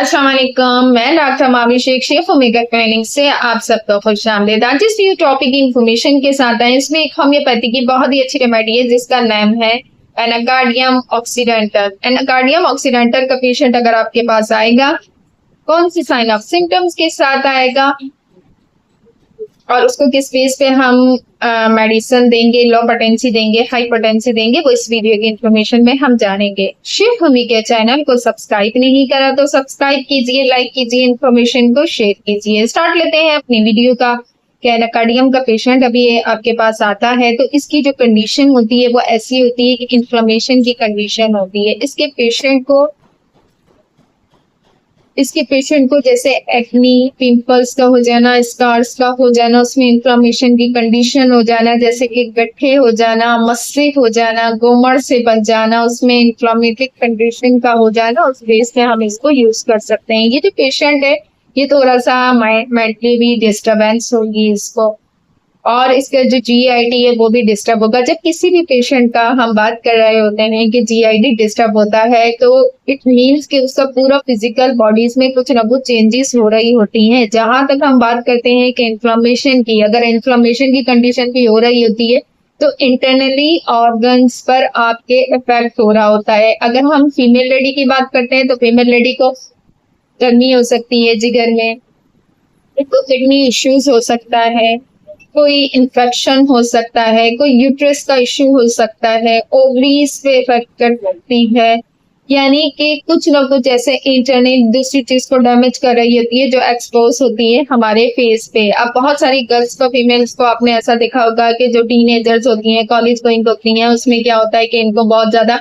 अस्सलाम वालेकुम, मैं doctor Mavi Sheikh Omega clinic से आप सबको खुशामदीद। आज इस न्यू टॉपिक की इंफॉर्मेशन के साथ है। इसमें एक होम्योपैथी की बहुत ही अच्छी रेमेडी है जिसका नाम है एनाकार्डियम ऑक्सीडेंटल। एनाकार्डियम ऑक्सीडेंटल का पेशेंट अगर आपके पास आएगा, कौन सी साइन ऑफ सिम्टम्स के साथ आएगा और उसको किस बेस पे हम मेडिसिन देंगे, लो पोटेंसी देंगे, हाई पोटेंसी देंगे, वो इस वीडियो की इंफॉर्मेशन में हम जानेंगे। शिव भूमि के चैनल को सब्सक्राइब नहीं करा तो सब्सक्राइब कीजिए, लाइक कीजिए, इंफॉर्मेशन को शेयर कीजिए। स्टार्ट लेते हैं अपनी वीडियो का। एनाकार्डियम का पेशेंट अभी आपके पास आता है तो इसकी जो कंडीशन होती है वो ऐसी होती है कि इन्फ्लेमेशन की कंडीशन होती है। इसके पेशेंट को जैसे एक्नी, पिंपल्स का हो जाना, स्कार्स का हो जाना, उसमें इन्फ्लेमेशन की कंडीशन हो जाना, जैसे कि गड्ढे हो जाना, मस्से हो जाना, गोमड़ से बच जाना, उसमें इन्फ्लेमेटिक कंडीशन का हो जाना, उस बेस में हम इसको यूज कर सकते हैं। ये जो पेशेंट है ये थोड़ा सा मेंटली भी डिस्टर्बेंस होगी इसको, और इसका जो जीआईडी है वो भी डिस्टर्ब होगा। जब किसी भी पेशेंट का हम बात कर रहे होते हैं कि जीआईडी डिस्टर्ब होता है तो इट मीन्स कि उसका पूरा फिजिकल बॉडीज में कुछ ना कुछ चेंजेस हो रही होती हैं। जहां तक हम बात करते हैं कि इन्फ्लेमेशन की, अगर इन्फ्लेमेशन की कंडीशन भी हो रही होती है तो इंटरनली ऑर्गन्स पर आपके इफेक्ट हो रहा होता है। अगर हम फीमेल लेडी की बात करते हैं तो फीमेल लेडी को गर्मी हो सकती है जिगर में, तो किडनी इश्यूज हो सकता है, कोई इन्फेक्शन हो सकता है, कोई यूट्रस का इश्यू हो सकता है, ओवरीज पे इफेक्ट कर सकती है, यानी कि कुछ ना कुछ ऐसे इंटरनल दूसरी चीज को डैमेज कर रही होती है जो एक्सपोज होती है हमारे फेस पे। अब बहुत सारी गर्ल्स को, फीमेल्स को आपने ऐसा देखा होगा कि जो टीनेजर्स होती हैं, कॉलेज गोइंग होती हैं, उसमें क्या होता है कि इनको बहुत ज्यादा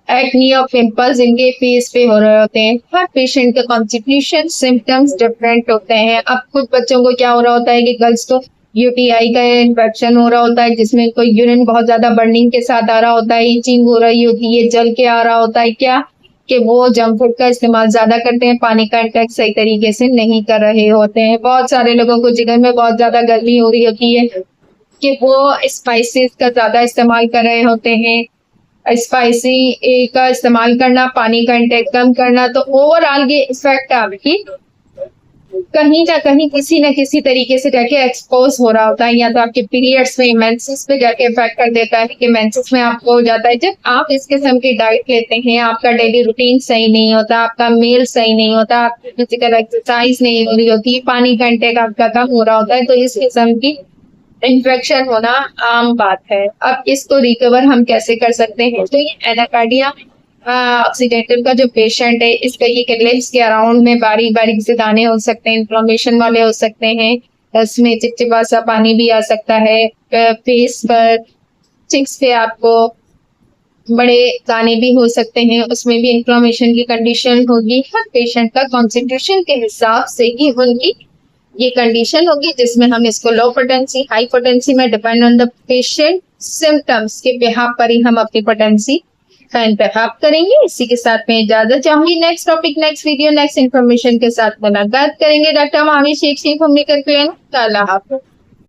एक्नी और पिंपल्स इनके फेस पे हो रहे होते हैं। हर पेशेंट का कॉन्स्टिट्यूशन सिम्टम्स डिफरेंट होते हैं। अब कुछ बच्चों को क्या हो रहा होता है कि गर्ल्स को यूटीआई का इन्फेक्शन हो रहा होता है जिसमें कोई यूरिन बहुत ज्यादा बर्निंग के साथ आ रहा होता है, ईचिंग हो रही होती है, जल के आ रहा होता है। क्या कि वो जंक फूड का इस्तेमाल ज्यादा करते हैं, पानी का इंटेक सही तरीके से नहीं कर रहे होते हैं। बहुत सारे लोगों को जिगर में बहुत ज्यादा गर्मी हो रही होती है कि वो स्पाइसेस का ज्यादा इस्तेमाल कर रहे होते हैं। स्पाइसी का इस्तेमाल करना, पानी का इंटेक कम करना, तो ओवरऑल ये इफेक्ट आपकी कहीं ना कहीं किसी न किसी तरीके से जाके एक्सपोज हो रहा होता है। या तो आपके पीरियड्स में, मेंसेस पे जाके इफेक्ट कर देता है कि मेंसेस में आपको हो जाता है। जब आप इस किस्म की डाइट लेते हैं, आपका डेली रूटीन सही नहीं होता, आपका मील सही नहीं होता, आपकी फिजिकल एक्सरसाइज नहीं हो रही होती, पानी का इंटेक आपका कम हो रहा होता है, तो इस किस्म की इन्फेक्शन होना आम बात है। अब इसको रिकवर हम कैसे कर सकते हैं? तो ये एनाकार्डिया ऑक्सीडेंटल का जो पेशेंट है, इसका ये लिप्स के अराउंड में बारीक बारीक से दाने हो सकते हैं, इन्फ्लेमेशन वाले हो सकते हैं, इसमें चिपचिपा सा पानी भी आ सकता है, फेस पर, चिक्स पे आपको बड़े दाने भी हो सकते हैं, उसमें भी इन्फ्लेमेशन की कंडीशन होगी। हर पेशेंट का कॉन्स्टिट्यूशन के हिसाब से ही उनकी ये कंडीशन होगी जिसमें हम इसको लो पोटेंसी, हाई पोटेंसी में depend on the patient symptoms के बिहाफ पर ही हम अपनी पोटेंसी का इंतखाब करेंगे। इसी के साथ में इजाजत चाहूंगी। Next topic, next video, next information के साथ मुलाकात करेंगे। Doctor Mavi Shaikh homeopathy clinic. अल्लाह हाफ़िज़।